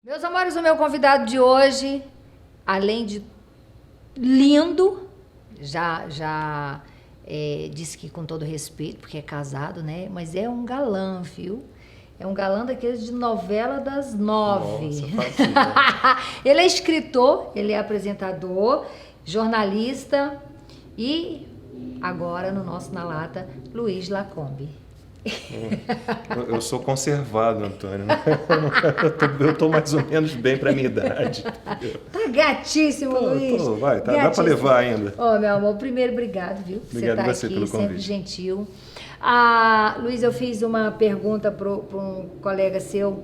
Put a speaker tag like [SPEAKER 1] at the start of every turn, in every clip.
[SPEAKER 1] Meus amores, o meu convidado de hoje, além de lindo, já disse que com todo respeito, porque é casado, né? Mas é um galã, viu? É um galã daqueles de novela das 9.
[SPEAKER 2] Nossa, facinho.
[SPEAKER 1] Ele é escritor, ele é apresentador, jornalista e agora no nosso Na Lata, Luiz Lacombe.
[SPEAKER 2] Eu sou conservado, Antônio. Eu tô mais ou menos bem para minha idade.
[SPEAKER 1] Tá gatíssimo, Luiz.
[SPEAKER 2] Vai, tá, dá para
[SPEAKER 1] Gatíssimo.
[SPEAKER 2] levar ainda.
[SPEAKER 1] Ô, meu amor, primeiro, obrigado, viu? Por
[SPEAKER 2] Obrigado
[SPEAKER 1] você
[SPEAKER 2] você
[SPEAKER 1] aqui,
[SPEAKER 2] pelo
[SPEAKER 1] sempre
[SPEAKER 2] convite.
[SPEAKER 1] gentil. Luiz, eu fiz uma pergunta para um colega seu,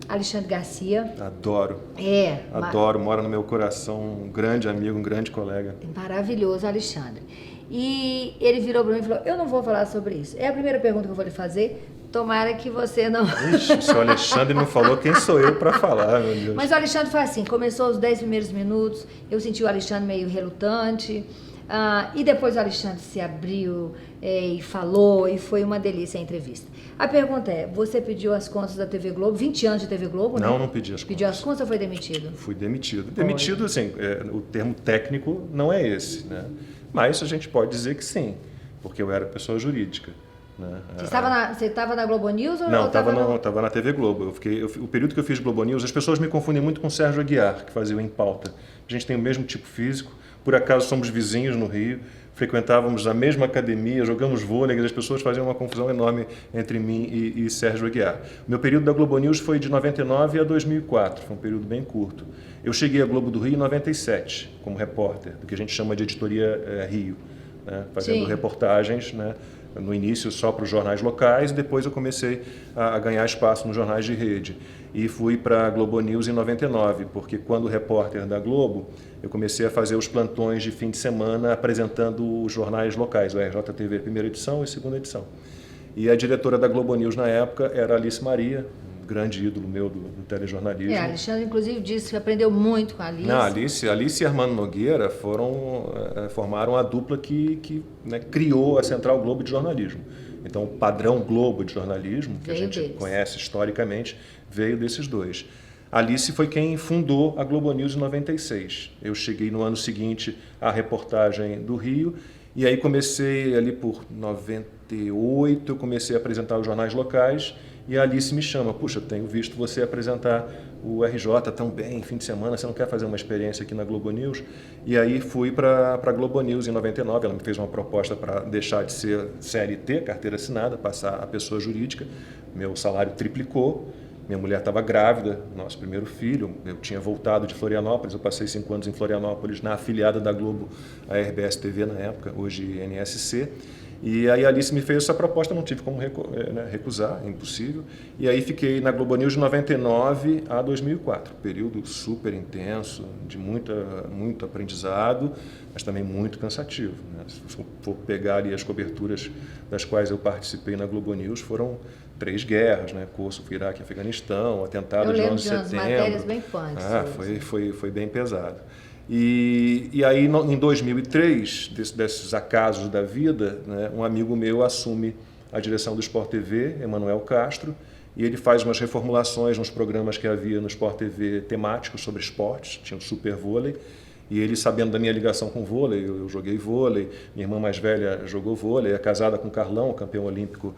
[SPEAKER 1] Alexandre Garcia.
[SPEAKER 2] Adoro, mora no meu coração, um grande amigo, um grande colega.
[SPEAKER 1] Maravilhoso, Alexandre. E ele virou para mim e falou, eu não vou falar sobre isso. É a primeira pergunta que eu vou lhe fazer. Tomara que você não...
[SPEAKER 2] Ixi, se o Alexandre não falou, quem sou eu para falar, meu Deus?
[SPEAKER 1] Mas o Alexandre foi assim, começou os 10 primeiros minutos, eu senti o Alexandre meio relutante, e depois o Alexandre se abriu e falou, e foi uma delícia a entrevista. A pergunta é, você pediu as contas da TV Globo, 20 anos de TV Globo, né?
[SPEAKER 2] Não pedi as contas.
[SPEAKER 1] Pediu as contas ou foi demitido?
[SPEAKER 2] Fui demitido. Demitido, assim, o termo técnico não é esse, né? Mas a gente pode dizer que sim, porque eu era pessoa jurídica. Né?
[SPEAKER 1] Você estava na Globo News ou
[SPEAKER 2] Não,
[SPEAKER 1] estava
[SPEAKER 2] estava na TV Globo. O período que eu fiz Globo News, as pessoas me confundem muito com o Sérgio Aguiar, que fazia o Em Pauta. A gente tem o mesmo tipo físico, por acaso somos vizinhos no Rio, frequentávamos a mesma academia, jogamos vôlei, as pessoas faziam uma confusão enorme entre mim e Sérgio Aguiar. Meu período da Globo News foi de 99 a 2004, foi um período bem curto. Eu cheguei à Globo do Rio em 97, como repórter, do que a gente chama de editoria Rio, né? Fazendo
[SPEAKER 1] Sim.
[SPEAKER 2] reportagens, né? No início só para os jornais locais, depois eu comecei a ganhar espaço nos jornais de rede. E fui para a Globo News em 99, porque quando repórter da Globo, eu comecei a fazer os plantões de fim de semana apresentando os jornais locais, o RJTV primeira edição e segunda edição. E a diretora da Globo News na época era Alice Maria, um grande ídolo meu do telejornalismo.
[SPEAKER 1] Alexandre, inclusive, disse que aprendeu muito com a Alice.
[SPEAKER 2] Não, Alice e Armando Nogueira formaram a dupla que né, criou a Central Globo de Jornalismo. Então, o padrão Globo de jornalismo, que a gente conhece historicamente, veio desses dois. Alice foi quem fundou a Globo News em 96. Eu cheguei no ano seguinte à reportagem do Rio, e aí comecei ali por 98, eu comecei a apresentar os jornais locais, e a Alice me chama, puxa, tenho visto você apresentar o RJ tão bem, fim de semana, você não quer fazer uma experiência aqui na Globo News? E aí fui para a Globo News em 99, ela me fez uma proposta para deixar de ser CLT, carteira assinada, passar a pessoa jurídica, meu salário triplicou, minha mulher estava grávida, nosso primeiro filho, eu tinha voltado de Florianópolis, eu passei 5 anos em Florianópolis, na afiliada da Globo, a RBS TV na época, hoje NSC, e aí a Alice me fez essa proposta, não tive como recusar, é impossível. E aí fiquei na Globo News de 99 a 2004, período super intenso, de muito aprendizado, mas também muito cansativo. Né? Se for pegar ali as coberturas das quais eu participei na Globo News, foram 3 guerras, né? Kosovo, Iraque, Afeganistão, atentado de 11 de setembro.
[SPEAKER 1] Matérias bem punks.
[SPEAKER 2] Foi bem pesado. E aí, em 2003, desses acasos da vida, né, um amigo meu assume a direção do Sport TV, Emanuel Castro, e ele faz umas reformulações nos programas que havia no Sport TV temáticos sobre esportes, tinha o Super Vôlei, e ele, sabendo da minha ligação com vôlei, eu joguei vôlei, minha irmã mais velha jogou vôlei, é casada com o Carlão, campeão olímpico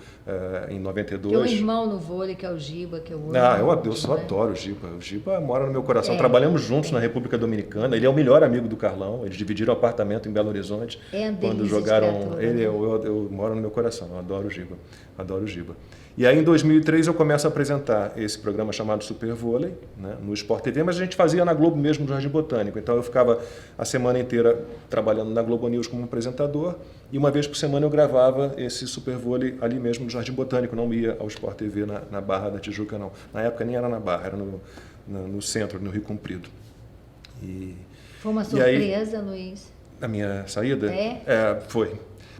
[SPEAKER 2] em 92.
[SPEAKER 1] Tem um irmão no vôlei, que é o Giba, que eu amo.
[SPEAKER 2] Eu só adoro o Giba. O Giba mora no meu coração. Trabalhamos juntos na República Dominicana. Ele é o melhor amigo do Carlão. Eles dividiram apartamento em Belo Horizonte. Quando jogaram. Eu moro no meu coração. Eu adoro o Giba. Adoro o Giba. E aí, em 2003, eu começo a apresentar esse programa chamado Super Vôlei, né, no Sport TV, mas a gente fazia na Globo mesmo, no Jardim Botânico. Então, eu ficava a semana inteira trabalhando na Globo News como apresentador, e uma vez por semana eu gravava esse Super Vôlei ali mesmo no Jardim Botânico, não ia ao Sport TV na Barra da Tijuca, não. Na época nem era na Barra, era no centro, no Rio Comprido.
[SPEAKER 1] Foi uma surpresa, Luiz?
[SPEAKER 2] A minha saída?
[SPEAKER 1] Foi.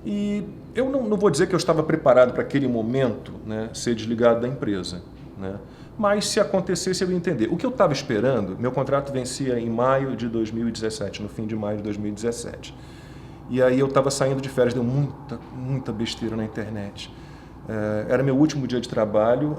[SPEAKER 2] E eu não vou dizer que eu estava preparado para aquele momento, né, ser desligado da empresa, né? Mas se acontecesse eu ia entender. O que eu estava esperando, meu contrato vencia em maio de 2017, no fim de maio de 2017. E aí eu estava saindo de férias, deu muita besteira na internet. Era meu último dia de trabalho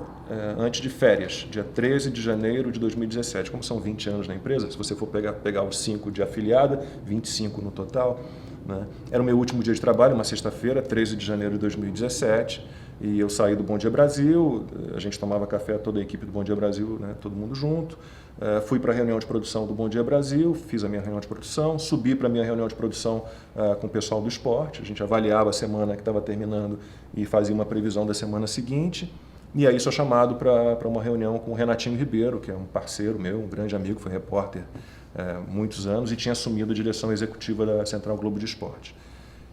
[SPEAKER 2] antes de férias, dia 13 de janeiro de 2017. Como são 20 anos na empresa, se você for pegar os 5 de afiliada, 25 no total, né? Era o meu último dia de trabalho, uma sexta-feira, 13 de janeiro de 2017, e eu saí do Bom Dia Brasil, a gente tomava café, toda a equipe do Bom Dia Brasil, né, todo mundo junto. Fui para a reunião de produção do Bom Dia Brasil, fiz a minha reunião de produção, subi para a minha reunião de produção com o pessoal do esporte, a gente avaliava a semana que estava terminando e fazia uma previsão da semana seguinte, e aí sou chamado para uma reunião com o Renatinho Ribeiro, que é um parceiro meu, um grande amigo, foi repórter muitos anos e tinha assumido a direção executiva da Central Globo de Esporte.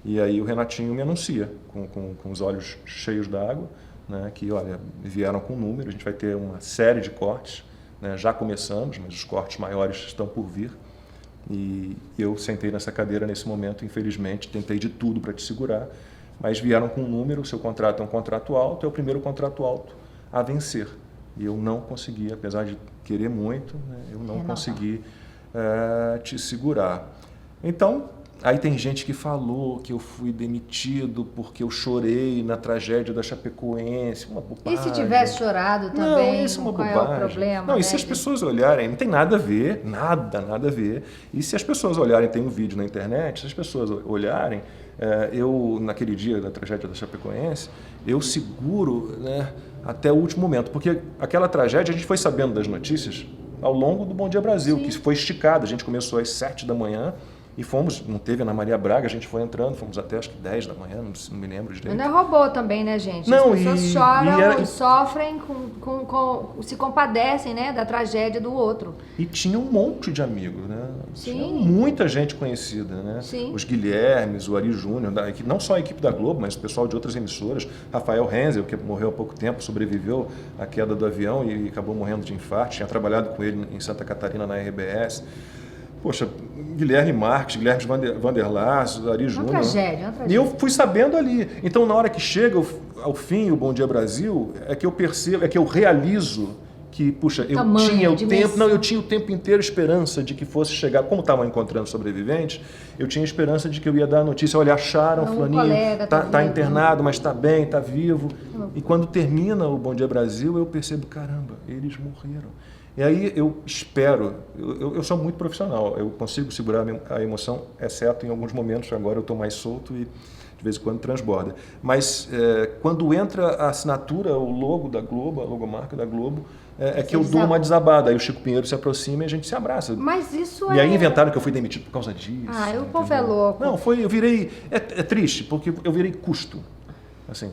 [SPEAKER 2] E aí o Renatinho me anuncia, com os olhos cheios d'água, né, que olha, vieram com número, a gente vai ter uma série de cortes, né, já começamos, mas os cortes maiores estão por vir. E eu sentei nessa cadeira nesse momento, infelizmente, tentei de tudo para te segurar, mas vieram com um número, seu contrato é um contrato alto, é o primeiro contrato alto a vencer. E eu não consegui, apesar de querer muito, né, eu não consegui te segurar. Então, aí tem gente que falou que eu fui demitido porque eu chorei na tragédia da Chapecoense, uma bobagem.
[SPEAKER 1] E se tivesse chorado também,
[SPEAKER 2] não, isso é uma
[SPEAKER 1] qual
[SPEAKER 2] bobagem.
[SPEAKER 1] É o problema?
[SPEAKER 2] Não, e se as pessoas olharem, não tem nada a ver, nada a ver. E se as pessoas olharem, tem um vídeo na internet, se as pessoas olharem, eu, naquele dia da tragédia da Chapecoense, eu seguro, né, até o último momento, porque aquela tragédia a gente foi sabendo das notícias ao longo do Bom Dia Brasil, que foi esticado, a gente começou às 7 da manhã, e fomos, não teve Ana Maria Braga, a gente foi entrando, fomos até acho que 10 da manhã, não me lembro direito.
[SPEAKER 1] Não é robô também, né, gente?
[SPEAKER 2] Não,
[SPEAKER 1] as pessoas choram e sofrem, se compadecem, né, da tragédia do outro.
[SPEAKER 2] E tinha um monte de amigos, né?
[SPEAKER 1] Sim.
[SPEAKER 2] Tinha muita gente conhecida, né?
[SPEAKER 1] Sim.
[SPEAKER 2] Os Guilhermes, o Ari Júnior, não só a equipe da Globo, mas o pessoal de outras emissoras. Rafael Renzel, que morreu há pouco tempo, sobreviveu à queda do avião e acabou morrendo de infarto. Tinha trabalhado com ele em Santa Catarina, na RBS. Poxa, Guilherme Marques, Guilherme Vanderlass, Ari Júnior.
[SPEAKER 1] Uma tragédia.
[SPEAKER 2] E eu fui sabendo ali. Então, na hora que chega ao fim o Bom Dia Brasil, é que eu percebo, é que eu realizo que, puxa, eu tinha o tempo, eu tinha o tempo inteiro esperança de que fosse chegar, como estavam encontrando sobreviventes, eu tinha esperança de que eu ia dar a notícia, olha, acharam fulaninho, tá internado, mas está bem, está vivo. E quando termina o Bom Dia Brasil, eu percebo, caramba, eles morreram. E aí eu espero, eu sou muito profissional, eu consigo segurar a emoção, exceto em alguns momentos, agora eu estou mais solto e de vez em quando transborda. Mas quando entra a assinatura, o logo da Globo, a logomarca da Globo, é que eu dou uma desabada. Aí o Chico Pinheiro se aproxima e a gente se abraça.
[SPEAKER 1] Mas isso
[SPEAKER 2] E aí inventaram que eu fui demitido por causa disso.
[SPEAKER 1] O povo é louco.
[SPEAKER 2] Não, eu virei... É triste, porque eu virei custo. Assim,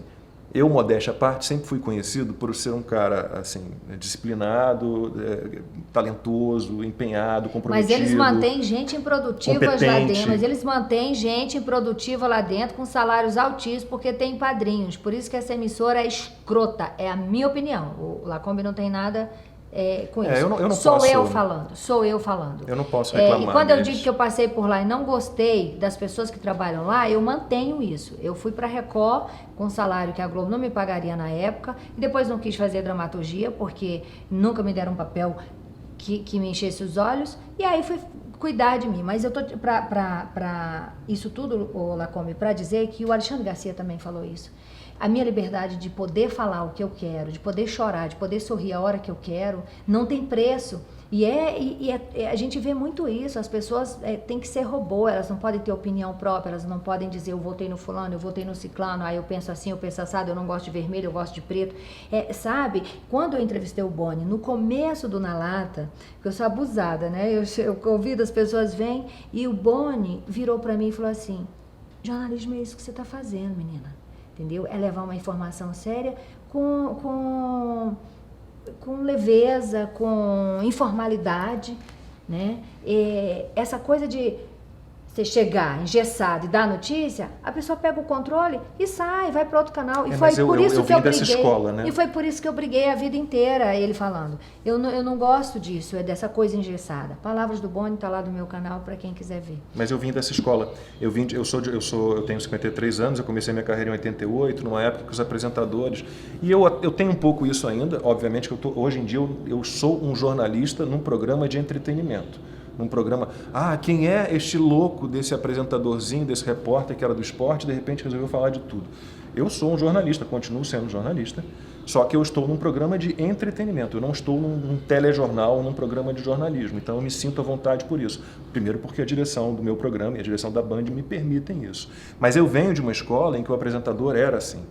[SPEAKER 2] eu, modéstia à parte, sempre fui conhecido por ser um cara assim, disciplinado, talentoso, empenhado, comprometido.
[SPEAKER 1] Mas eles mantêm gente improdutiva lá dentro. Mas eles mantêm gente improdutiva lá dentro com salários altíssimos porque tem padrinhos. Por isso que essa emissora é escrota. É a minha opinião. O Lacombe não tem nada com isso.
[SPEAKER 2] Eu não
[SPEAKER 1] sou
[SPEAKER 2] posso,
[SPEAKER 1] eu falando.
[SPEAKER 2] Eu não posso reclamar.
[SPEAKER 1] E quando eu digo que eu passei por lá e não gostei das pessoas que trabalham lá, eu mantenho isso. Eu fui para a Record com um salário que a Globo não me pagaria na época e depois não quis fazer dramaturgia porque nunca me deram um papel que me enchesse os olhos e aí fui cuidar de mim. Mas eu tô para isso tudo, Lacombe, para dizer que o Alexandre Garcia também falou isso. A minha liberdade de poder falar o que eu quero, de poder chorar, de poder sorrir a hora que eu quero, não tem preço. E a gente vê muito isso, as pessoas têm que ser robô, elas não podem ter opinião própria, elas não podem dizer eu votei no fulano, eu votei no ciclano, aí eu penso assim, eu penso assado, eu não gosto de vermelho, eu gosto de preto. Sabe, quando eu entrevistei o Boni, no começo do Na Lata, porque eu sou abusada, né, eu convido, as pessoas vêm, e o Boni virou pra mim e falou assim, jornalismo é isso que você tá fazendo, menina. Entendeu? É levar uma informação séria com leveza, com informalidade, né? Essa coisa de você chegar engessado e dar notícia, a pessoa pega o controle e sai, vai para outro canal. E foi por isso que eu briguei. Escola, né? E foi por isso que eu briguei a vida inteira, ele falando. Eu não gosto disso, dessa coisa engessada. Palavras do Boni tá lá do meu canal para quem quiser ver.
[SPEAKER 2] Mas eu vim dessa escola. Eu tenho 53 anos, eu comecei minha carreira em 88, numa época que os apresentadores. E eu tenho um pouco isso ainda, obviamente que hoje em dia eu sou um jornalista num programa de entretenimento. Num programa, quem é este louco desse apresentadorzinho, desse repórter que era do esporte, de repente resolveu falar de tudo. Eu sou um jornalista, continuo sendo jornalista, só que eu estou num programa de entretenimento, eu não estou num telejornal, num programa de jornalismo, então eu me sinto à vontade por isso. Primeiro porque a direção do meu programa e a direção da Band me permitem isso. Mas eu venho de uma escola em que o apresentador era assim.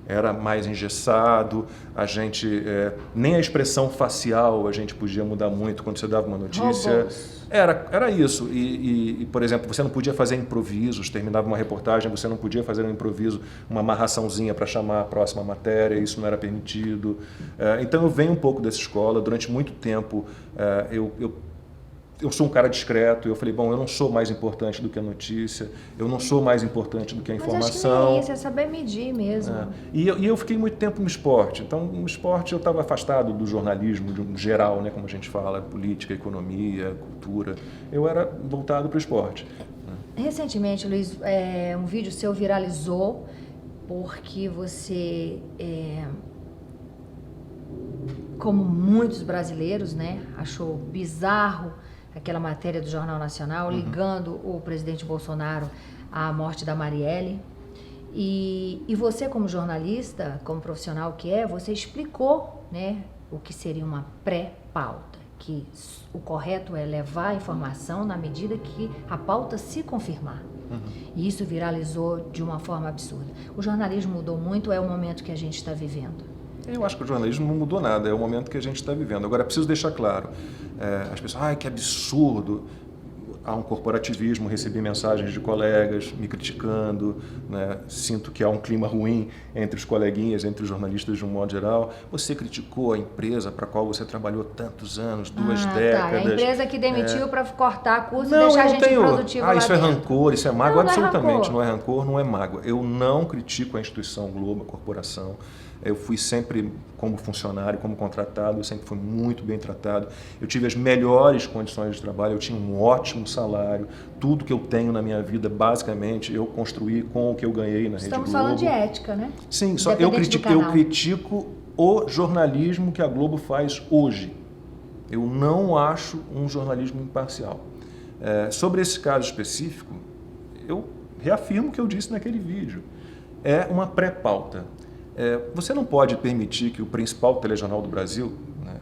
[SPEAKER 2] Era mais engessado, a gente nem a expressão facial a gente podia mudar muito quando você dava uma notícia. Era isso. E, por exemplo, você não podia fazer improvisos, terminava uma reportagem, você não podia fazer um improviso, uma amarraçãozinha para chamar a próxima matéria, isso não era permitido. Então eu venho um pouco dessa escola, durante muito tempo eu sou um cara discreto, eu falei, bom, eu não sou mais importante do que a notícia, eu não sou mais importante do que a informação.
[SPEAKER 1] Mas acho que não é isso, é saber medir mesmo.
[SPEAKER 2] E eu fiquei muito tempo no esporte, então no esporte eu estava afastado do jornalismo de um geral, né, como a gente fala, política, economia, cultura, eu era voltado para o esporte.
[SPEAKER 1] Recentemente, Luiz, um vídeo seu viralizou porque você, como muitos brasileiros, né, achou bizarro aquela matéria do Jornal Nacional ligando o presidente Bolsonaro à morte da Marielle. E você, como jornalista, como profissional que você explicou, né, o que seria uma pré-pauta, que o correto é levar a informação na medida que a pauta se confirmar. E isso viralizou de uma forma absurda. O jornalismo mudou muito, é o momento que a gente está vivendo.
[SPEAKER 2] Eu acho que o jornalismo não mudou nada, é o momento que a gente está vivendo. Agora, preciso deixar claro, as pessoas, que absurdo, há um corporativismo, recebi mensagens de colegas me criticando, né? Sinto que há um clima ruim entre os coleguinhas, entre os jornalistas de um modo geral. Você criticou a empresa para a qual você trabalhou tantos anos, 2 décadas.
[SPEAKER 1] A empresa que demitiu para cortar curso e deixar a gente produtivo lá
[SPEAKER 2] isso é
[SPEAKER 1] dentro.
[SPEAKER 2] rancor, isso é mágoa, absolutamente.
[SPEAKER 1] Não é
[SPEAKER 2] rancor, não é mágoa. Eu não critico a instituição Globo, a corporação. Eu fui sempre, como funcionário, como contratado, eu sempre fui muito bem tratado. Eu tive as melhores condições de trabalho, eu tinha um ótimo salário. Tudo que eu tenho na minha vida, basicamente, eu construí com o que eu ganhei na Rede Globo.
[SPEAKER 1] Estamos falando de ética, né?
[SPEAKER 2] Sim, só eu critico o jornalismo que a Globo faz hoje. Eu não acho um jornalismo imparcial. Sobre esse caso específico, eu reafirmo o que eu disse naquele vídeo. É uma pré-pauta. Você não pode permitir que o principal telejornal do Brasil, né,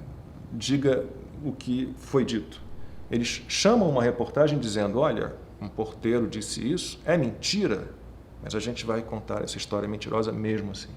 [SPEAKER 2] diga o que foi dito. Eles chamam uma reportagem dizendo, olha, um porteiro disse isso, é mentira, mas a gente vai contar essa história mentirosa mesmo assim.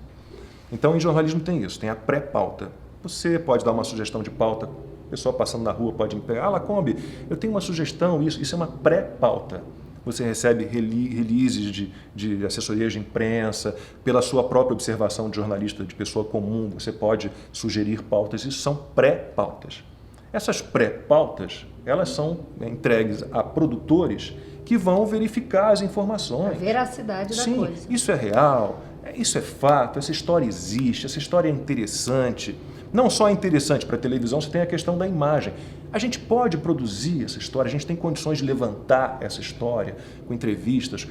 [SPEAKER 2] Então, em jornalismo tem isso, tem a pré-pauta. Você pode dar uma sugestão de pauta, o pessoal passando na rua pode me pegar, Lacombe, eu tenho uma sugestão, isso é uma pré-pauta. Você recebe releases de assessorias de imprensa, pela sua própria observação de jornalista, de pessoa comum, você pode sugerir pautas, isso são pré-pautas. Essas pré-pautas, elas são entregues a produtores que vão verificar as informações.
[SPEAKER 1] A veracidade da coisa.
[SPEAKER 2] Isso é real, isso é fato, essa história existe, essa história é interessante. Não só é interessante para a televisão, você tem a questão da imagem. A gente pode produzir essa história, a gente tem condições de levantar essa história com entrevistas,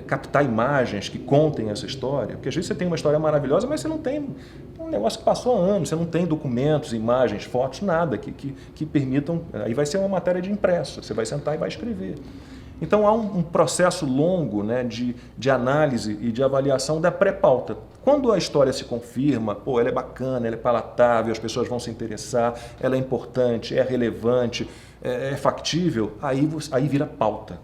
[SPEAKER 2] captar imagens que contem essa história. Porque às vezes você tem uma história maravilhosa, mas você não tem um negócio que passou há anos, você não tem documentos, imagens, fotos, nada que permitam. Aí vai ser uma matéria de impresso, você vai sentar e vai escrever. Então há um processo longo, né, de análise e de avaliação da pré-pauta. Quando a história se confirma, ela é bacana, ela é palatável, as pessoas vão se interessar, ela é importante, é relevante, é factível, aí vira pauta.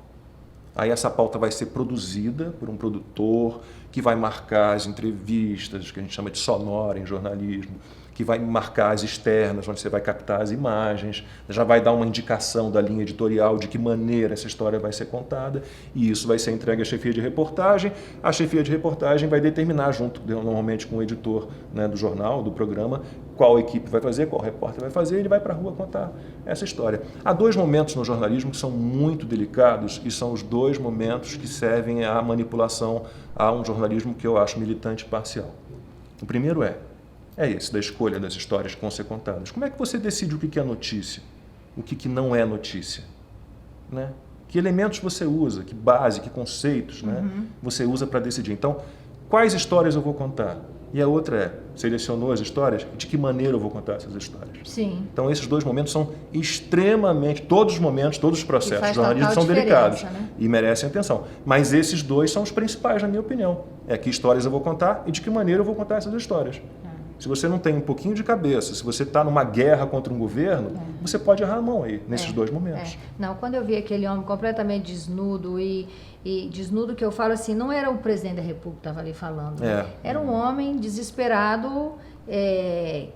[SPEAKER 2] Aí essa pauta vai ser produzida por um produtor que vai marcar as entrevistas, que a gente chama de sonora em jornalismo, que vai marcar as externas, onde você vai captar as imagens, já vai dar uma indicação da linha editorial de que maneira essa história vai ser contada, e isso vai ser entregue à chefia de reportagem. A chefia de reportagem vai determinar, junto normalmente com o editor, né, do jornal, do programa, qual equipe vai fazer, qual repórter vai fazer, ele vai para a rua contar essa história. Há 2 momentos no jornalismo que são muito delicados e são os 2 momentos que servem à manipulação a um jornalismo que eu acho militante e parcial. O primeiro é esse, da escolha das histórias que vão ser contadas. Como é que você decide o que é notícia? O que não é notícia? Né? Que elementos você usa? Que base, que conceitos, né, você usa para decidir? Então, quais histórias eu vou contar? E a outra é, selecionou as histórias, de que maneira eu vou contar essas histórias?
[SPEAKER 1] Sim.
[SPEAKER 2] Então, esses dois momentos são extremamente, todos os momentos, todos os processos de jornalismo são delicados,
[SPEAKER 1] né?
[SPEAKER 2] E merecem atenção. Mas esses dois são os principais, na minha opinião. É que histórias eu vou contar e de que maneira eu vou contar essas histórias. Se você não tem um pouquinho de cabeça, se você está numa guerra contra um governo, você pode errar a mão aí, nesses dois momentos.
[SPEAKER 1] Não, quando eu vi aquele homem completamente desnudo e desnudo que eu falo assim, não era o presidente da República que estava ali falando. Né? Era um homem desesperado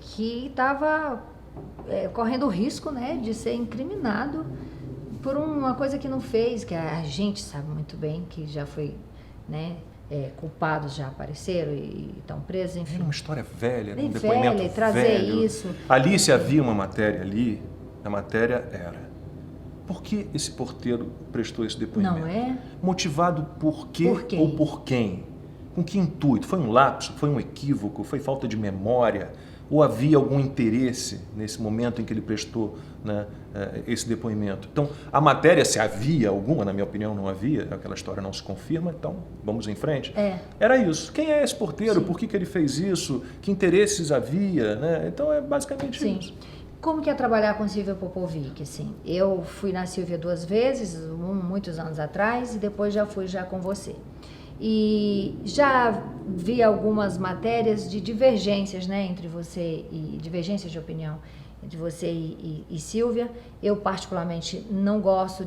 [SPEAKER 1] que estava correndo o risco, né, de ser incriminado por uma coisa que não fez, que a gente sabe muito bem que já foi, né, culpados já apareceram e estão presos, enfim.
[SPEAKER 2] Era uma história velha,
[SPEAKER 1] um
[SPEAKER 2] depoimento
[SPEAKER 1] velho, trazer
[SPEAKER 2] velho.
[SPEAKER 1] isso.
[SPEAKER 2] Ali, se havia uma matéria ali, a matéria era: por que esse porteiro prestou esse depoimento?
[SPEAKER 1] Não é?
[SPEAKER 2] Motivado por quê ou por quem? Com que intuito? Foi um lapso? Foi um equívoco? Foi falta de memória? Ou havia algum interesse nesse momento em que ele prestou, né, esse depoimento? Então, a matéria, se havia alguma, na minha opinião não havia, aquela história não se confirma, então vamos em frente. Era isso. Quem é esse porteiro? Sim. Por que ele fez isso? Que interesses havia? Né? Então, é basicamente isso.
[SPEAKER 1] Como que é trabalhar com Silvia Popovic? Assim, eu fui na Silvia 2 vezes, muitos anos atrás, e depois já fui com você. E já vi algumas matérias de divergências, né, entre você e divergências de opinião entre você e Silvia. Eu particularmente não gosto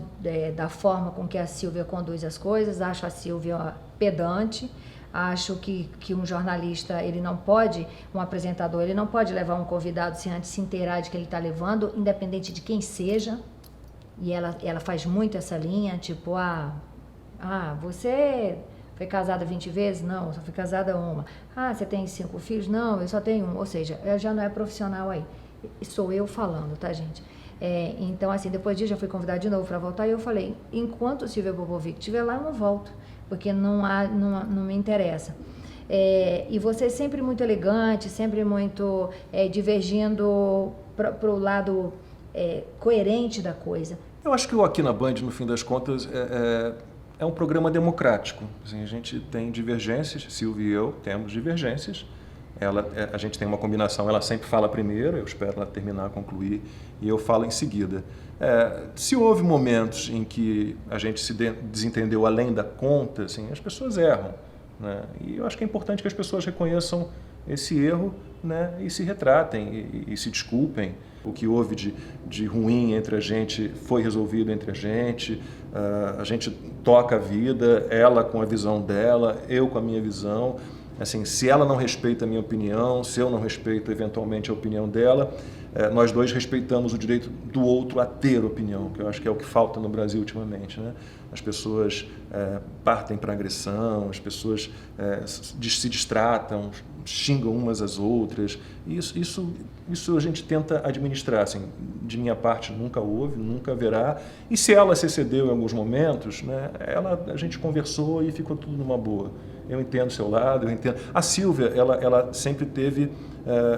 [SPEAKER 1] da forma com que a Silvia conduz as coisas, acho a Silvia pedante, acho que um jornalista, ele não pode, um apresentador, ele não pode levar um convidado sem antes se inteirar de que ele está levando, independente de quem seja, e ela faz muito essa linha, tipo, você foi casada 20 vezes? Não, eu só fui casada uma. Você tem 5 filhos? Não, eu só tenho um. Ou seja, ela já não é profissional aí. Sou eu falando, tá, gente? Então, assim, depois disso, já fui convidada de novo para voltar e eu falei, enquanto Silvia Popovic estiver lá, eu não volto, porque não me interessa. E você sempre muito elegante, sempre muito divergindo para o lado coerente da coisa.
[SPEAKER 2] Eu acho que o Aqui na Band, no fim das contas, é um programa democrático. Assim, a gente tem divergências, Silvia e eu temos divergências. A gente tem uma combinação, ela sempre fala primeiro, eu espero ela terminar, concluir, e eu falo em seguida. Se houve momentos em que a gente se desentendeu além da conta, assim, as pessoas erram. Né? E eu acho que é importante que as pessoas reconheçam esse erro, né, e se retratem e se desculpem. O que houve de ruim entre a gente foi resolvido entre a gente toca a vida, ela com a visão dela, eu com a minha visão. Assim, se ela não respeita a minha opinião, se eu não respeito eventualmente a opinião dela, nós dois respeitamos o direito do outro a ter opinião, que eu acho que é o que falta no Brasil ultimamente. Né? As pessoas partem para agressão, as pessoas se distratam, xingam umas às outras. Isso a gente tenta administrar. Assim, de minha parte nunca houve, nunca haverá. E se ela se excedeu em alguns momentos, né, a gente conversou e ficou tudo numa boa. Eu entendo o seu lado, eu entendo. A Silvia, ela sempre teve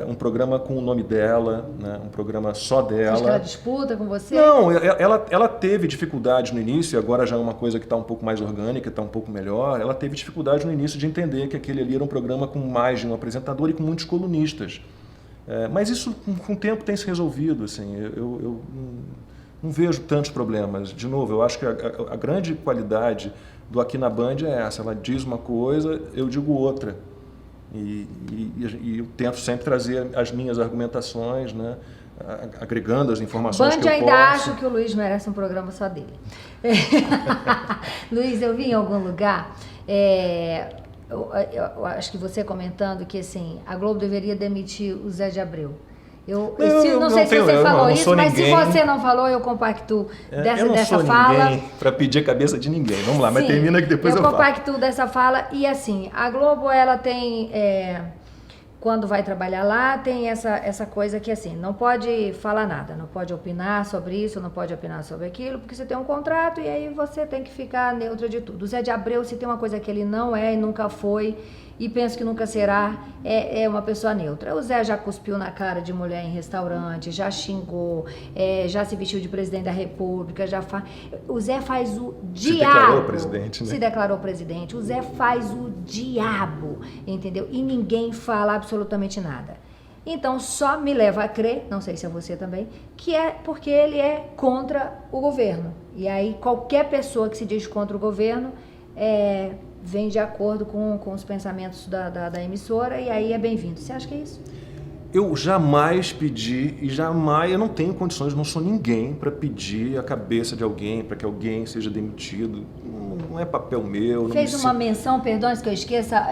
[SPEAKER 2] um programa com o nome dela, né, um programa só dela.
[SPEAKER 1] Acho que ela disputa com você?
[SPEAKER 2] Não, ela teve dificuldades no início, agora já é uma coisa que está um pouco mais orgânica, está um pouco melhor. Ela teve dificuldade no início de entender que aquele ali era um programa com mais de um apresentador e com muitos colunistas. Mas isso, com o tempo, tem se resolvido. Assim, eu não vejo tantos problemas. De novo, eu acho que a grande qualidade do Aqui na Band é essa. Ela diz uma coisa, eu digo outra. E eu tento sempre trazer as minhas argumentações, né, agregando as informações que eu posso.
[SPEAKER 1] Band ainda acho que o Luiz merece um programa só dele. Luiz, eu vi em algum lugar, eu acho que você comentando que assim, a Globo deveria demitir o Zé de Abreu. Não sei se você falou isso, mas se você não falou, eu compactuo dessa fala. Eu não sou ninguém
[SPEAKER 2] para pedir a cabeça de ninguém. Vamos lá, mas termina que depois eu falo.
[SPEAKER 1] Eu compactuo dessa fala e assim, a Globo, ela tem, quando vai trabalhar lá, tem essa coisa que assim, não pode falar nada, não pode opinar sobre isso, não pode opinar sobre aquilo, porque você tem um contrato e aí você tem que ficar neutra de tudo. O Zé de Abreu, se tem uma coisa que ele não é e nunca foi, e penso que nunca será, é uma pessoa neutra. O Zé já cuspiu na cara de mulher em restaurante, já xingou, já se vestiu de presidente da República, o Zé faz o diabo. Se
[SPEAKER 2] declarou presidente, né?
[SPEAKER 1] Se declarou presidente. O Zé faz o diabo, entendeu? E ninguém fala absolutamente nada. Então, só me leva a crer, não sei se é você também, que é porque ele é contra o governo. E aí, qualquer pessoa que se diz contra o governo vem de acordo com os pensamentos da emissora, e aí é bem-vindo. Você acha que é isso?
[SPEAKER 2] Eu jamais pedi eu não tenho condições, não sou ninguém para pedir a cabeça de alguém, para que alguém seja demitido. Não é papel meu.
[SPEAKER 1] Fez uma menção, perdão que eu esqueça,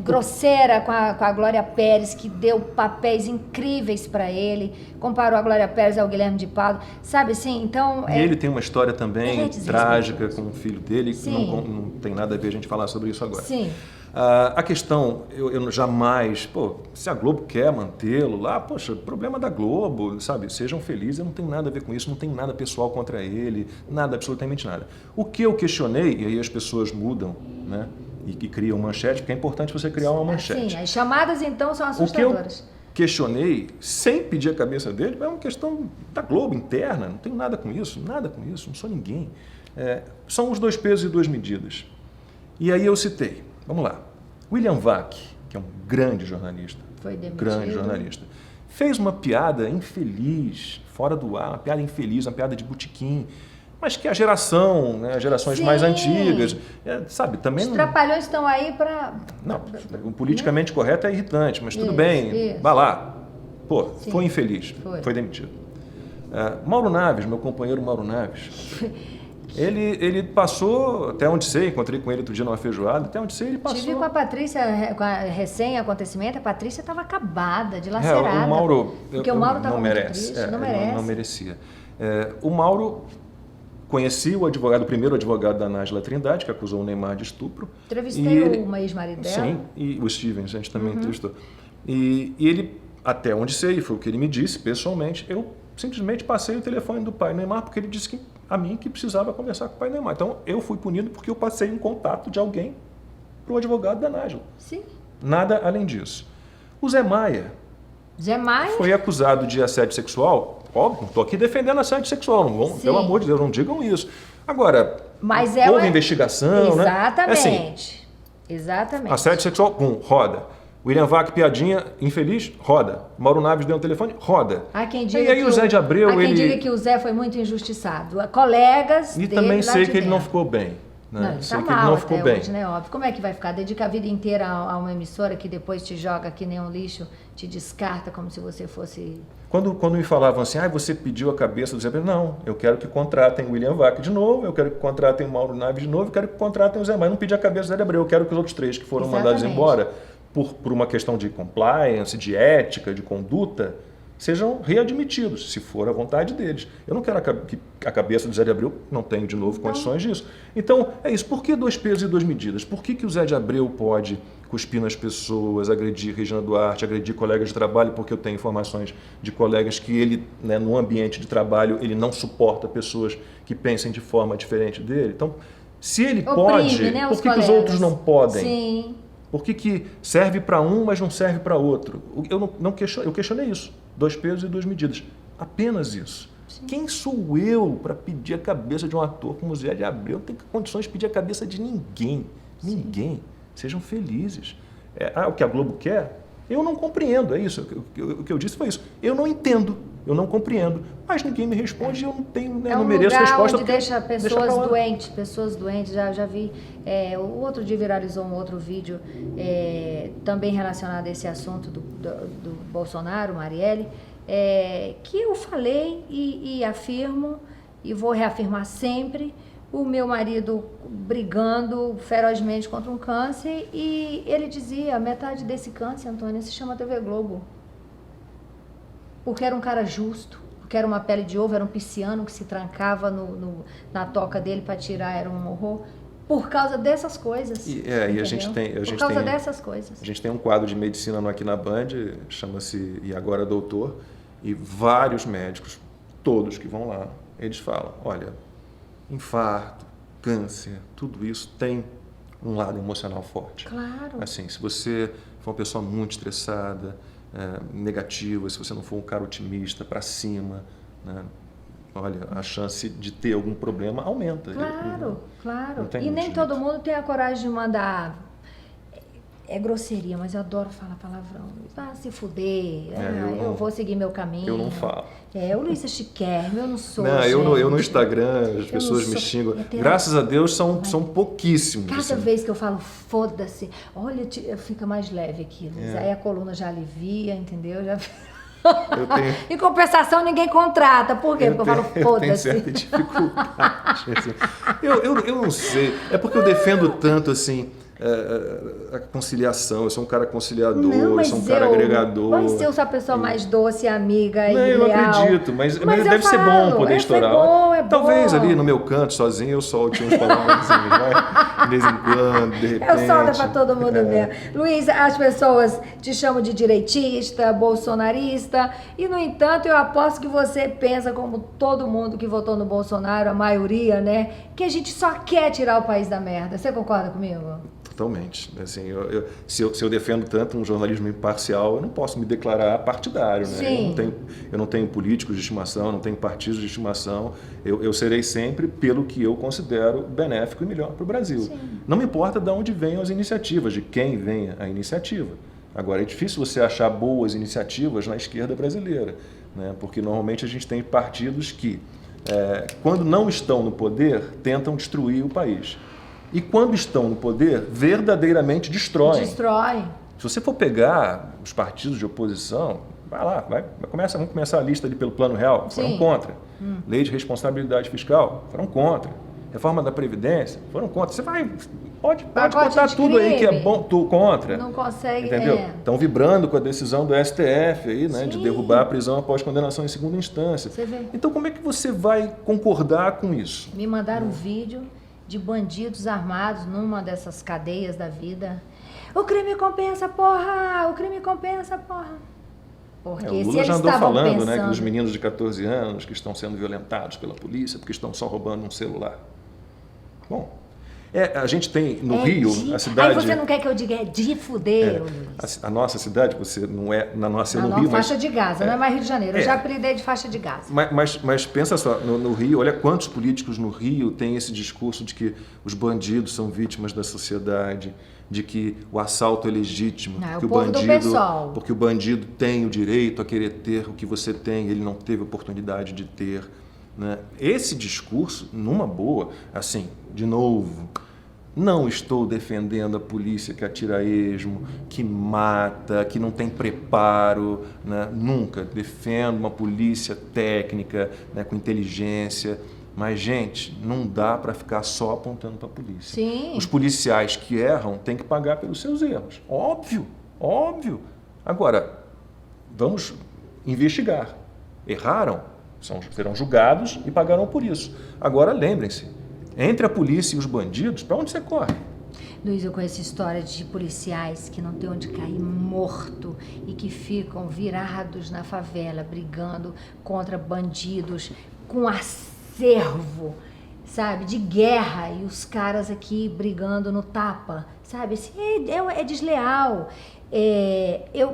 [SPEAKER 1] grosseira com a Glória Pérez, que deu papéis incríveis para ele, comparou a Glória Pérez ao Guilherme de Pádua, sabe assim? Então,
[SPEAKER 2] e ele tem uma história também trágica com o filho dele, que não tem nada a ver a gente falar sobre isso agora.
[SPEAKER 1] Sim.
[SPEAKER 2] A questão, eu jamais, se a Globo quer mantê-lo lá, poxa, problema da Globo, sabe? Sejam felizes, eu não tenho nada a ver com isso, não tem nada pessoal contra ele, nada, absolutamente nada. O que eu questionei, e aí as pessoas mudam, né? E criam manchete, porque é importante você criar uma manchete.
[SPEAKER 1] Sim, as chamadas então são assustadoras.
[SPEAKER 2] O que eu questionei, sem pedir a cabeça dele, é uma questão da Globo interna, não tenho nada com isso, não sou ninguém. São os 2 pesos e 2 medidas. E aí eu citei. Vamos lá. William Vac, que é um grande jornalista, fez uma piada infeliz, fora do ar, uma piada infeliz, uma piada de botequim, mas que a geração, né, as gerações mais antigas, sabe, também...
[SPEAKER 1] Os trapalhões estão aí para...
[SPEAKER 2] Não, o politicamente correto é irritante, mas tudo bem, vá lá. Foi infeliz, foi demitido. Mauro Naves, meu companheiro Mauro Naves... Ele passou, até onde sei, encontrei com ele outro dia numa feijoada, até onde sei ele passou...
[SPEAKER 1] Tive com a Patrícia, com a recém-acontecimento, a Patrícia estava acabada, dilacerada.
[SPEAKER 2] O Mauro...
[SPEAKER 1] Porque o Mauro estava
[SPEAKER 2] muito triste, não merece. Não merecia. O Mauro conhecia o primeiro advogado da Nájila Trindade, que acusou o Neymar de estupro.
[SPEAKER 1] Entrevistei uma ex-marido dela.
[SPEAKER 2] Sim, e o Stevens, a gente também entrevistou. E ele, até onde sei, foi o que ele me disse pessoalmente, eu simplesmente passei o telefone do pai Neymar, porque ele disse a mim que precisava conversar com o pai Neymar. Então, eu fui punido porque eu passei um contato de alguém para o advogado da Nájila.
[SPEAKER 1] Sim.
[SPEAKER 2] Nada além disso. O Zé Maia foi acusado de assédio sexual. Óbvio, não estou aqui defendendo assédio sexual. Não, pelo amor de Deus, não digam isso. Agora, houve investigação,
[SPEAKER 1] Exatamente.
[SPEAKER 2] Né? Exatamente. Assédio sexual, roda. William Vac, piadinha, infeliz, roda. Mauro Naves deu um telefone, roda.
[SPEAKER 1] Há quem diga
[SPEAKER 2] e aí o Zé de Abreu...
[SPEAKER 1] Há quem diga que o Zé foi muito injustiçado. Colegas
[SPEAKER 2] e também sei que ele não ficou bem. Né?
[SPEAKER 1] Sei que ele não ficou bem. Hoje, né? Óbvio. Como é que vai ficar? Dedica a vida inteira a uma emissora que depois te joga que nem um lixo, te descarta como se você fosse...
[SPEAKER 2] Quando me falavam assim, você pediu a cabeça do Zé Abreu, não, eu quero que contratem o William Vac de novo, eu quero que contratem o Mauro Naves de novo, eu quero que contratem o Zé Maia. Não pedi a cabeça do Zé Abreu, eu quero que os outros 3 que foram mandados embora por uma questão de compliance, de ética, de conduta, sejam readmitidos, se for a vontade deles. Eu não quero que a cabeça do Zé de Abreu, não tenho de novo condições disso. Então, é isso. Por que 2 pesos e 2 medidas? Por que o Zé de Abreu pode cuspir nas pessoas, agredir Regina Duarte, agredir colegas de trabalho, porque eu tenho informações de colegas que ele, né, no ambiente de trabalho, ele não suporta pessoas que pensem de forma diferente dele. Então, se ele pode,
[SPEAKER 1] né,
[SPEAKER 2] por que os outros não podem?
[SPEAKER 1] Sim.
[SPEAKER 2] Por que serve para um, mas não serve para outro? Eu questionei isso. 2 pesos e 2 medidas. Apenas isso. Sim. Quem sou eu para pedir a cabeça de um ator como Zé de Abreu? Não tem condições de pedir a cabeça de ninguém. Sim. Ninguém. Sejam felizes. O que a Globo quer? Eu não compreendo, é isso. O que eu disse foi isso. Eu não entendo, eu não compreendo. Mas ninguém me responde e eu não tenho, né, não mereço resposta.
[SPEAKER 1] Onde deixa pessoas doentes. Já vi. O outro dia viralizou um outro vídeo também relacionado a esse assunto do Bolsonaro, Marielle, que eu falei e afirmo e vou reafirmar sempre. O meu marido brigando ferozmente contra um câncer e ele dizia, metade desse câncer, Antônia, se chama TV Globo. Porque era um cara justo, porque era uma pele de ovo, era um pisciano que se trancava na toca dele para tirar, era um horror. Por causa dessas coisas.
[SPEAKER 2] E a gente tem...
[SPEAKER 1] Por causa dessas coisas.
[SPEAKER 2] A gente tem um quadro de medicina aqui na Band, chama-se E Agora Doutor, e vários médicos, todos que vão lá, eles falam, olha... Infarto, câncer, tudo isso tem um lado emocional forte.
[SPEAKER 1] Claro.
[SPEAKER 2] Assim, se você for uma pessoa muito estressada, negativa, se você não for um cara otimista, para cima, né? Olha, a chance de ter algum problema aumenta.
[SPEAKER 1] Claro, claro. E nem
[SPEAKER 2] jeito.
[SPEAKER 1] todo mundo tem a coragem de mandar. É grosseria, mas eu adoro falar palavrão. Ah, se fuder. Eu vou seguir meu caminho.
[SPEAKER 2] Eu não falo.
[SPEAKER 1] O Luiz é chiquérrimo, eu não sou.
[SPEAKER 2] Não, eu no Instagram, as pessoas me xingam. Graças a Deus são pouquíssimos.
[SPEAKER 1] Cada
[SPEAKER 2] assim.
[SPEAKER 1] vez que eu falo, foda-se, olha, fica mais leve aqui, Luiz. Aí a coluna já alivia, entendeu? Já... Em compensação, ninguém contrata. Por quê? Porque eu falo, foda-se.
[SPEAKER 2] Eu tenho certa dificuldade. Assim. Eu não sei. É porque eu defendo tanto, assim, a conciliação. Eu sou um cara conciliador, eu sou um cara agregador.
[SPEAKER 1] Mas eu sou a pessoa mais doce, amiga e
[SPEAKER 2] leal.
[SPEAKER 1] Eu não
[SPEAKER 2] acredito, mas deve ser bom poder estourar.
[SPEAKER 1] É
[SPEAKER 2] Talvez
[SPEAKER 1] bom.
[SPEAKER 2] Ali no meu canto, sozinho, eu solte uns palavrõezinhos, né? De vez em quando, de repente.
[SPEAKER 1] Eu solto pra todo mundo ver. Luiz, as pessoas te chamam de direitista, bolsonarista, e no entanto eu aposto que você pensa como todo mundo que votou no Bolsonaro, a maioria, né? Que a gente só quer tirar o país da merda. Você concorda comigo?
[SPEAKER 2] Totalmente. Assim, se eu defendo tanto um jornalismo imparcial, eu não posso me declarar partidário. Né?
[SPEAKER 1] Sim.
[SPEAKER 2] Eu não tenho políticos de estimação, eu não tenho partidos de estimação. Eu serei sempre pelo que eu considero benéfico e melhor para o Brasil.
[SPEAKER 1] Sim.
[SPEAKER 2] Não me importa de onde venham as iniciativas, de quem venha a iniciativa. Agora, é difícil você achar boas iniciativas na esquerda brasileira, né? Porque normalmente a gente tem partidos que, quando não estão no poder, tentam destruir o país. E quando estão no poder, verdadeiramente destroem.
[SPEAKER 1] Destrói.
[SPEAKER 2] Se você for pegar os partidos de oposição, vai lá, vamos começar a lista ali pelo Plano Real, foram contra. Lei de responsabilidade fiscal, foram contra. Reforma da Previdência, foram contra. Você pode botar tudo aí que é bom, tu contra.
[SPEAKER 1] Não consegue,
[SPEAKER 2] entendeu? Estão vibrando com a decisão do STF aí, né, de derrubar a prisão após condenação em segunda instância.
[SPEAKER 1] Você vê.
[SPEAKER 2] Então como é que você vai concordar com isso?
[SPEAKER 1] Me mandaram um vídeo de bandidos armados numa dessas cadeias da vida. O crime compensa, porra! O crime compensa, porra! Porque
[SPEAKER 2] o Lula já andou falando, né, que os meninos de 14 anos que estão sendo violentados pela polícia porque estão só roubando um celular. Bom, a gente tem no Rio, a cidade...
[SPEAKER 1] Aí você não quer que eu diga, de fuder, Luiz.
[SPEAKER 2] A nossa cidade, você não é na nossa, no
[SPEAKER 1] não,
[SPEAKER 2] Rio,
[SPEAKER 1] faixa de Gaza, não é mais Rio de Janeiro. Eu já apelidei de faixa de Gaza.
[SPEAKER 2] Mas pensa só, no Rio, olha quantos políticos no Rio têm esse discurso de que os bandidos são vítimas da sociedade, de que o assalto é legítimo, porque o bandido tem o direito a querer ter o que você tem, ele não teve oportunidade de ter. Né? Esse discurso, numa boa, assim, de novo, não estou defendendo a polícia que atira a esmo, que mata, que não tem preparo, né? Nunca defendo uma polícia técnica, né, com inteligência. Mas, gente, não dá para ficar só apontando para a polícia.
[SPEAKER 1] Sim.
[SPEAKER 2] Os policiais que erram têm que pagar pelos seus erros. Óbvio, óbvio. Agora, vamos investigar. Erraram, serão julgados e pagarão por isso. Agora, lembrem-se, entre a polícia e os bandidos, para onde você corre?
[SPEAKER 1] Luiz, eu conheço história de policiais que não tem onde cair morto e que ficam virados na favela, brigando contra bandidos com acervo, sabe, de guerra, e os caras aqui brigando no tapa, sabe, assim, é desleal.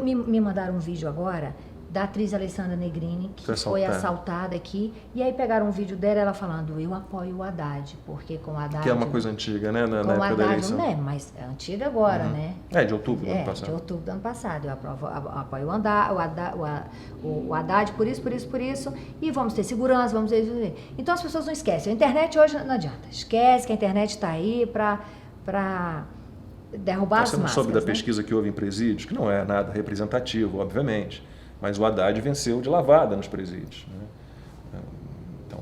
[SPEAKER 1] Me mandaram um vídeo agora da atriz Alessandra Negrini, que foi assaltada aqui, e aí pegaram um vídeo dela, ela falando, eu apoio o Haddad, porque com o Haddad...
[SPEAKER 2] Que é uma coisa antiga, né, na época da eleição.
[SPEAKER 1] Não é, mas é antiga agora, né?
[SPEAKER 2] De outubro do ano passado.
[SPEAKER 1] De outubro do ano passado, eu apoio o Haddad por isso, e vamos ter segurança, vamos ter... Então as pessoas não esquecem, a internet hoje não adianta, esquece que a internet está aí para derrubar as
[SPEAKER 2] máscaras. Você não soube da pesquisa que houve em presídios, que não é nada representativo, obviamente, mas o Haddad venceu de lavada nos presídios. Né? Então,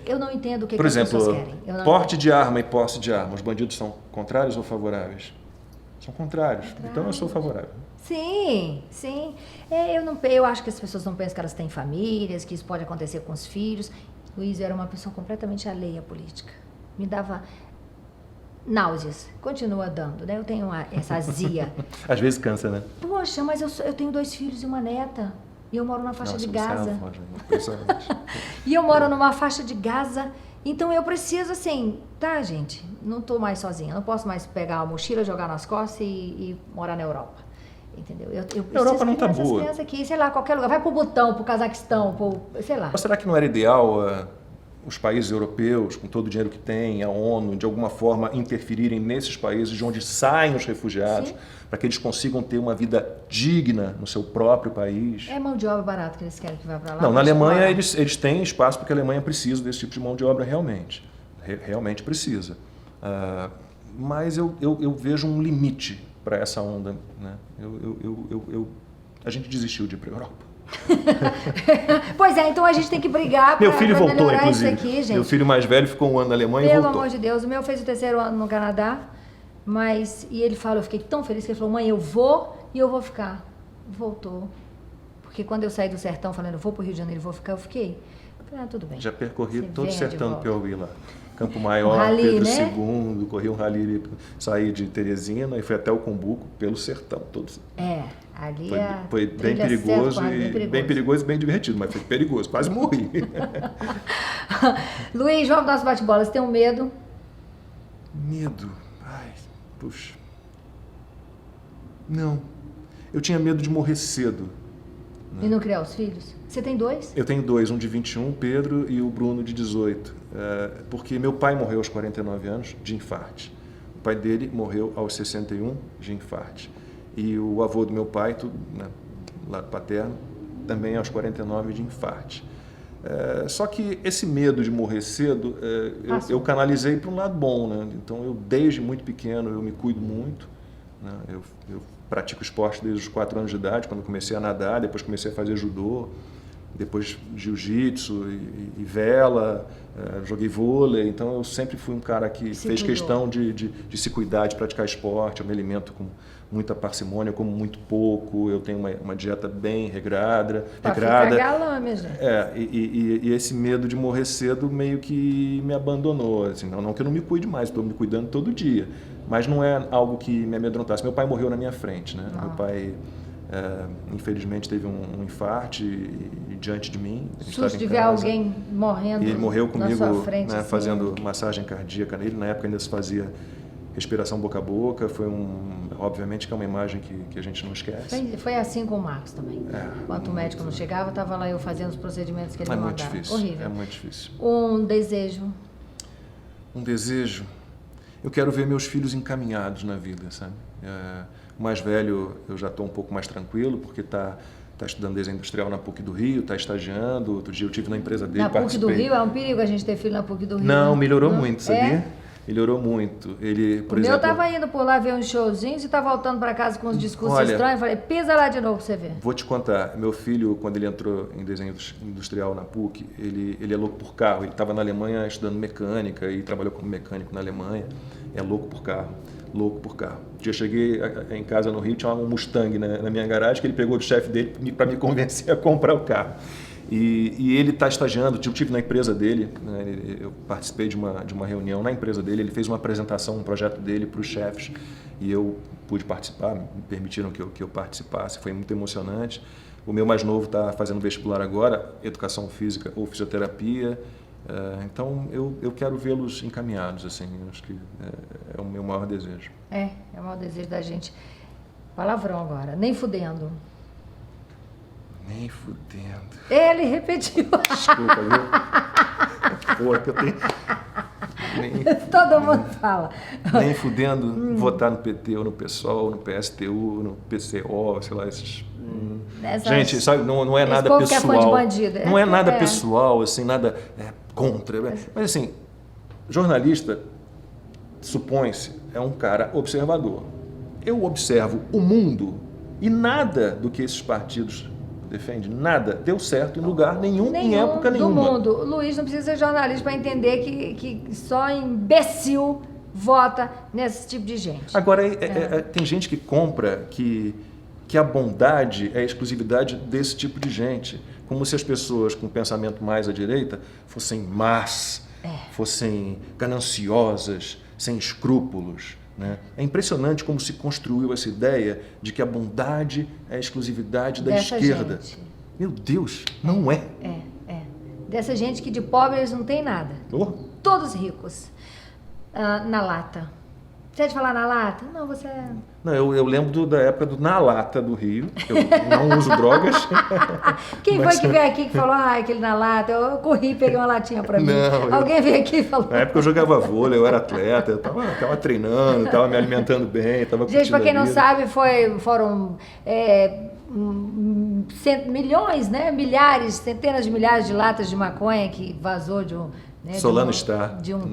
[SPEAKER 1] eu não entendo o que,
[SPEAKER 2] por
[SPEAKER 1] as
[SPEAKER 2] exemplo,
[SPEAKER 1] pessoas querem.
[SPEAKER 2] Porte de arma e posse de arma, os bandidos são contrários ou favoráveis? São contrários. Então eu sou favorável.
[SPEAKER 1] Sim, sim. Eu acho que as pessoas não pensam que elas têm famílias, que isso pode acontecer com os filhos. Luiz era uma pessoa completamente alheia à política. Me dava náuseas, continua dando, né? Eu tenho essa azia.
[SPEAKER 2] Às vezes cansa, né?
[SPEAKER 1] Poxa, mas eu tenho 2 filhos e uma neta. E eu moro na faixa de Gaza.
[SPEAKER 2] E
[SPEAKER 1] eu moro numa faixa de Gaza Então eu preciso, assim, tá, gente? Não tô mais sozinha. Não posso mais pegar a mochila, jogar nas costas e morar na Europa. Entendeu? Eu preciso
[SPEAKER 2] a Europa não tá
[SPEAKER 1] essas
[SPEAKER 2] boa.
[SPEAKER 1] crianças aqui, sei lá, qualquer lugar. Vai pro Butão, pro Cazaquistão, sei lá.
[SPEAKER 2] Mas será que não era ideal os países europeus, com todo o dinheiro que tem, a ONU, de alguma forma interferirem nesses países de onde saem os refugiados, para que eles consigam ter uma vida digna no seu próprio país?
[SPEAKER 1] É mão de obra barata que eles querem que vá para lá?
[SPEAKER 2] Não, na Alemanha eles têm espaço porque a Alemanha precisa desse tipo de mão de obra realmente. Realmente precisa. Mas eu vejo um limite para essa onda. Né? A gente desistiu de ir para a Europa.
[SPEAKER 1] Pois é, então a gente tem que brigar para melhorar isso aqui, gente.
[SPEAKER 2] Meu filho mais velho ficou um ano na Alemanha e voltou.
[SPEAKER 1] Pelo amor de Deus, o meu fez o 3º ano no Canadá, e ele fala, eu fiquei tão feliz que ele falou, mãe, eu vou e eu vou ficar. Voltou. Porque quando eu saí do sertão falando, eu vou para o Rio de Janeiro, eu vou ficar, eu fiquei. Tudo bem.
[SPEAKER 2] Já percorri todo o sertão do Piauí lá. Campo Maior,
[SPEAKER 1] rally,
[SPEAKER 2] Pedro
[SPEAKER 1] né?
[SPEAKER 2] II, corri um rally, saí de Teresina e fui até o Cumbuco pelo sertão todo.
[SPEAKER 1] Ali
[SPEAKER 2] foi bem perigoso, bem perigoso e bem divertido, mas foi perigoso, quase morri.
[SPEAKER 1] Luiz, vamos dar nosso bate-bola. Você tem um medo?
[SPEAKER 2] Medo? Ai, puxa. Não. Eu tinha medo de morrer cedo.
[SPEAKER 1] E não criar os filhos? Você tem 2?
[SPEAKER 2] Eu tenho 2, um de 21, Pedro, e o Bruno de 18. Porque meu pai morreu aos 49 anos de infarte. O pai dele morreu aos 61 de infarte. E o avô do meu pai, né, lado paterno, também aos 49 de infarte. Só que esse medo de morrer cedo, eu canalizei para um lado bom. Né? Então, eu desde muito pequeno, eu me cuido muito. Né? Eu pratico esporte desde os 4 anos de idade, quando comecei a nadar, depois comecei a fazer judô, depois jiu-jitsu e vela, joguei vôlei, então eu sempre fui um cara que fez questão de se cuidar, de praticar esporte. Eu me alimento com muita parcimônia, eu como muito pouco, eu tenho uma dieta bem regrada.
[SPEAKER 1] Ficar galã, minha gente.
[SPEAKER 2] E esse medo de morrer cedo meio que me abandonou. Assim, não que eu não me cuide mais, estou me cuidando todo dia, mas não é algo que me amedrontasse. Meu pai morreu na minha frente, né? Meu pai, infelizmente, teve um infarte e diante de mim.
[SPEAKER 1] Susto de ver alguém morrendo.
[SPEAKER 2] E ele morreu comigo,
[SPEAKER 1] na sua frente,
[SPEAKER 2] né,
[SPEAKER 1] assim.
[SPEAKER 2] fazendo massagem cardíaca nele. Na época ainda se fazia respiração boca a boca. Foi obviamente que é uma imagem que a gente não esquece.
[SPEAKER 1] Foi assim com o Marcos também. Enquanto o médico não chegava, estava lá eu fazendo os procedimentos que ele me mandava.
[SPEAKER 2] É muito difícil.
[SPEAKER 1] Horrível.
[SPEAKER 2] É muito difícil.
[SPEAKER 1] Um desejo?
[SPEAKER 2] Um desejo? Eu quero ver meus filhos encaminhados na vida, sabe? O mais velho eu já estou um pouco mais tranquilo, porque está estudando desenho industrial na PUC do Rio, está estagiando. Outro dia eu estive na empresa dele,
[SPEAKER 1] PUC do Rio? É um perigo a gente ter filho na PUC do Rio.
[SPEAKER 2] Não, melhorou muito, sabia? Melhorou muito. Ele, por exemplo,
[SPEAKER 1] eu estava indo por lá ver uns showzinhos e está voltando para casa com uns discursos estranhos. Falei, pisa lá de novo para você ver.
[SPEAKER 2] Vou te contar. Meu filho, quando ele entrou em desenho industrial na PUC, ele é louco por carro. Ele estava na Alemanha estudando mecânica e trabalhou como mecânico na Alemanha. É louco por carro. Louco por carro. Um dia eu cheguei em casa no Rio, tinha um Mustang na minha garagem, que ele pegou do chefe dele para me convencer a comprar o carro. E ele está estagiando, eu estive na empresa dele, né, eu participei de uma reunião na empresa dele, ele fez uma apresentação, um projeto dele para os chefes, e eu pude participar, me permitiram que eu participasse, foi muito emocionante. O meu mais novo está fazendo vestibular agora, educação física ou fisioterapia, então eu quero vê-los encaminhados, assim, acho que é o meu maior desejo.
[SPEAKER 1] É o maior desejo da gente. Palavrão agora, nem fudendo.
[SPEAKER 2] Nem fudendo.
[SPEAKER 1] Ele repetiu.
[SPEAKER 2] Desculpa, viu? Porra, que eu tenho...
[SPEAKER 1] Todo mundo fala.
[SPEAKER 2] Nem fudendo, votar no PT ou no PSOL, no PSTU, no PCO, sei lá, esses... Gente, sabe, não é nada pessoal. Que é fã de bandido. Não é nada pessoal, assim, nada contra. Mas assim, jornalista, supõe-se, é um cara observador. Eu observo o mundo e nada do que esses partidos defendem, nada deu certo em lugar nenhum em época nenhuma.
[SPEAKER 1] Do mundo. O Luiz não precisa ser jornalista para entender que só imbecil vota nesse tipo de gente.
[SPEAKER 2] Agora, tem gente que compra que a bondade é a exclusividade desse tipo de gente. Como se as pessoas com pensamento mais à direita fossem más, fossem gananciosas, sem escrúpulos. Né? É impressionante como se construiu essa ideia de que a bondade é a exclusividade da esquerda.
[SPEAKER 1] Gente.
[SPEAKER 2] Meu Deus, não é.
[SPEAKER 1] Dessa gente que de pobre eles não têm nada. Todos ricos. Na lata. Você é de falar na lata? Não, você é...
[SPEAKER 2] Não, eu lembro da época do Na Lata do Rio. Eu não uso drogas.
[SPEAKER 1] Quem foi que veio aqui que falou, aquele Na Lata? Eu corri e peguei uma latinha pra mim. Não, alguém veio aqui e falou...
[SPEAKER 2] Na época eu jogava vôlei, eu era atleta, eu tava treinando, tava me alimentando bem, tava curtindo.
[SPEAKER 1] Gente, pra quem não sabe, foram milhões, né? Milhares, centenas de milhares de latas de maconha que vazou de um... Né,
[SPEAKER 2] Solano
[SPEAKER 1] de um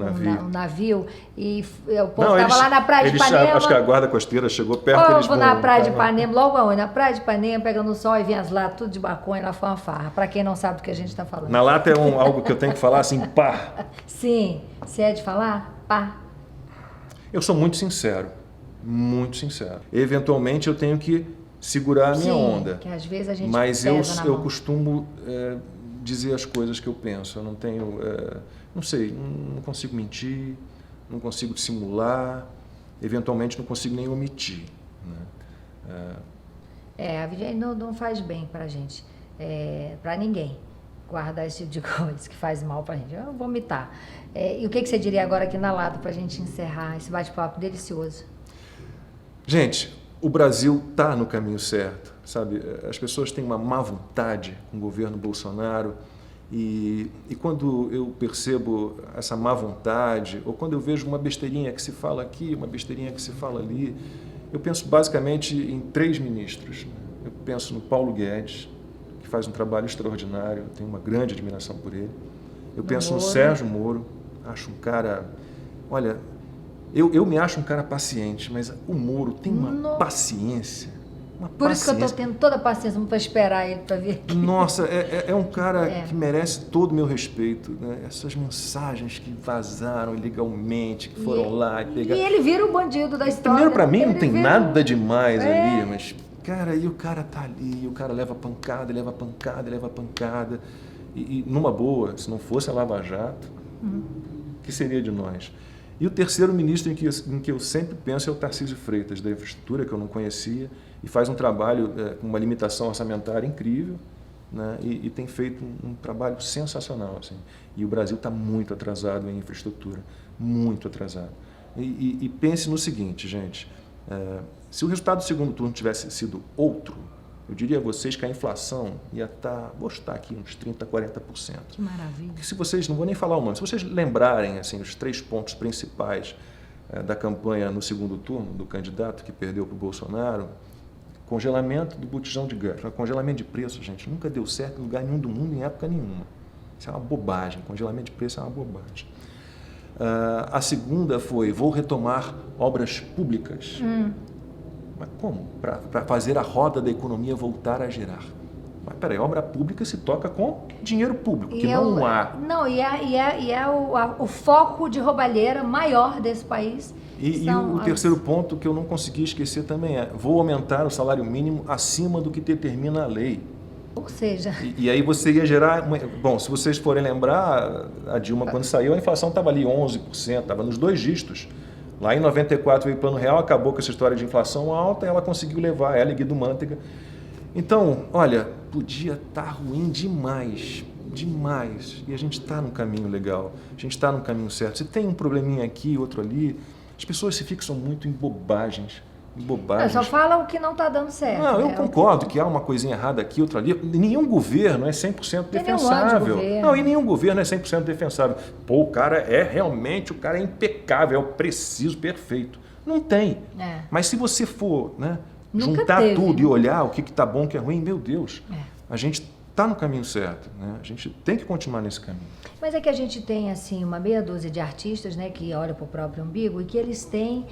[SPEAKER 1] navio. E o povo estava lá na praia de
[SPEAKER 2] Ipanema.
[SPEAKER 1] Ipanema.
[SPEAKER 2] Acho que a guarda costeira chegou perto. Eles
[SPEAKER 1] na praia de Ipanema, logo aonde? Na praia de Ipanema, pegando o sol e vinha as latas, tudo de maconha, lá foi uma farra. Para quem não sabe do que a gente está falando.
[SPEAKER 2] Na lata é algo que eu tenho que falar assim, pá.
[SPEAKER 1] Sim. Você é de falar? Pá.
[SPEAKER 2] Eu sou muito sincero. Muito sincero. Eventualmente eu tenho que segurar a minha onda.
[SPEAKER 1] Que às vezes a gente
[SPEAKER 2] mas eu costumo dizer as coisas que eu penso. Eu não tenho... não sei, não consigo mentir, não consigo dissimular, eventualmente não consigo nem omitir. Né?
[SPEAKER 1] A vida não faz bem pra gente, pra ninguém, guardar esse tipo de coisa que faz mal pra gente. Eu vou vomitar. E o que você diria agora aqui na lata pra gente encerrar esse bate-papo delicioso?
[SPEAKER 2] Gente, o Brasil está no caminho certo, sabe? As pessoas têm uma má vontade com o governo Bolsonaro. E quando eu percebo essa má vontade, ou quando eu vejo uma besteirinha que se fala aqui, uma besteirinha que se fala ali, eu penso basicamente em 3 ministros. Eu penso no Paulo Guedes, que faz um trabalho extraordinário, eu tenho uma grande admiração por ele. Eu penso no Sérgio Moro, acho um cara... Olha, eu me acho um cara paciente, mas o Moro tem uma paciência...
[SPEAKER 1] Por isso que eu estou tendo toda a paciência para esperar ele para vir aqui.
[SPEAKER 2] Nossa, é um cara que merece todo o meu respeito. Né? Essas mensagens que vazaram ilegalmente, que foram lá e pegaram...
[SPEAKER 1] E ele vira o bandido da história.
[SPEAKER 2] Primeiro, para mim, não tem nada demais ali, mas, cara, e o cara tá ali, o cara leva pancada, leva pancada, leva pancada. E numa boa, se não fosse a Lava Jato, o que seria de nós? E o terceiro ministro em que eu sempre penso é o Tarcísio Freitas, da infraestrutura, que eu não conhecia, e faz um trabalho com uma limitação orçamentária incrível, né? E tem feito um trabalho sensacional. Assim. E o Brasil está muito atrasado em infraestrutura, muito atrasado. E pense no seguinte, gente, se o resultado do segundo turno tivesse sido outro, eu diria a vocês que a inflação ia estar, vou estar aqui, uns 30%, 40%.
[SPEAKER 1] Que maravilha.
[SPEAKER 2] Porque se vocês, não vou nem falar o nome, se vocês lembrarem assim, os 3 pontos principais da campanha no segundo turno, do candidato que perdeu para o Bolsonaro, congelamento do botijão de gás. Congelamento de preço, gente, nunca deu certo em lugar nenhum do mundo, em época nenhuma. Isso é uma bobagem, congelamento de preço é uma bobagem. A segunda foi, vou retomar obras públicas. Mas como? Para fazer a roda da economia voltar a girar. Mas peraí, obra pública se toca com dinheiro público, que não há.
[SPEAKER 1] Não, e é o foco de roubalheira maior desse país.
[SPEAKER 2] E o terceiro ponto que eu não consegui esquecer também é, vou aumentar o salário mínimo acima do que determina a lei.
[SPEAKER 1] Ou seja...
[SPEAKER 2] E aí você ia gerar... Bom, se vocês forem lembrar, a Dilma quando saiu, a inflação estava ali 11%, estava nos 2 dígitos. Lá em 94 veio o Plano Real, acabou com essa história de inflação alta, ela conseguiu levar, ela e Guido Mantega. Então, olha, podia estar ruim demais, demais. E a gente está no caminho legal, a gente está no caminho certo. Se tem um probleminha aqui, outro ali, as pessoas se fixam muito em bobagens.
[SPEAKER 1] Só fala o que não está dando certo.
[SPEAKER 2] Não, eu concordo que há uma coisinha errada aqui, outra ali. Nenhum governo é 100% defensável. Não, e nenhum governo é 100% defensável. Pô, o cara o cara é impecável, é o preciso, perfeito. Não tem. Mas se você for, né, juntar tudo e olhar o que está bom, o que é ruim, meu Deus, a gente está no caminho certo, né? A gente tem que continuar nesse caminho.
[SPEAKER 1] Mas é que a gente tem assim uma meia dúzia de artistas, né, que olham para o próprio umbigo e que eles têm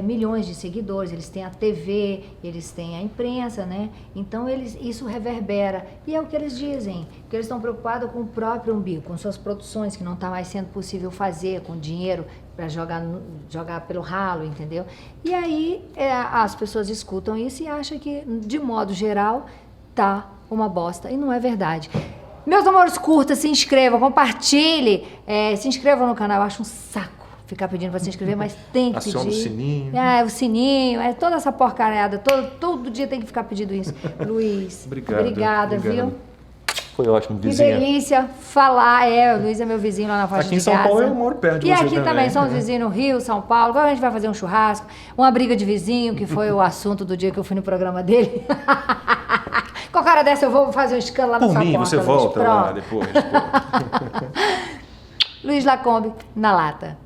[SPEAKER 1] milhões de seguidores, eles têm a TV, eles têm a imprensa, né? Então isso reverbera. E é o que eles dizem, que eles estão preocupados com o próprio umbigo, com suas produções que não está mais sendo possível fazer, com dinheiro para jogar pelo ralo, entendeu? E aí as pessoas escutam isso e acham que, de modo geral, tá uma bosta. E não é verdade. Meus amores, curta, se inscrevam, compartilhe, se inscrevam no canal. Eu acho um saco ficar pedindo para se inscrever, mas tem que pedir.
[SPEAKER 2] Aciona o sininho.
[SPEAKER 1] O sininho, toda essa porcariada, todo dia tem que ficar pedindo isso. Luiz, obrigada, viu?
[SPEAKER 2] Foi ótimo,
[SPEAKER 1] Que
[SPEAKER 2] vizinha.
[SPEAKER 1] delícia falar. O Luiz é meu vizinho lá na Foz de
[SPEAKER 2] Aqui em São Paulo eu moro perto de
[SPEAKER 1] E
[SPEAKER 2] você
[SPEAKER 1] aqui também, somos vizinhos no Rio, São Paulo. Agora a gente vai fazer um churrasco, uma briga de vizinho, que foi o assunto do dia que eu fui no programa dele. Com a cara dessa eu vou fazer um escândalo lá na sua porta.
[SPEAKER 2] Por mim, você
[SPEAKER 1] Luiz.
[SPEAKER 2] volta lá
[SPEAKER 1] Pronto.
[SPEAKER 2] depois.
[SPEAKER 1] Luiz Lacombe, na lata.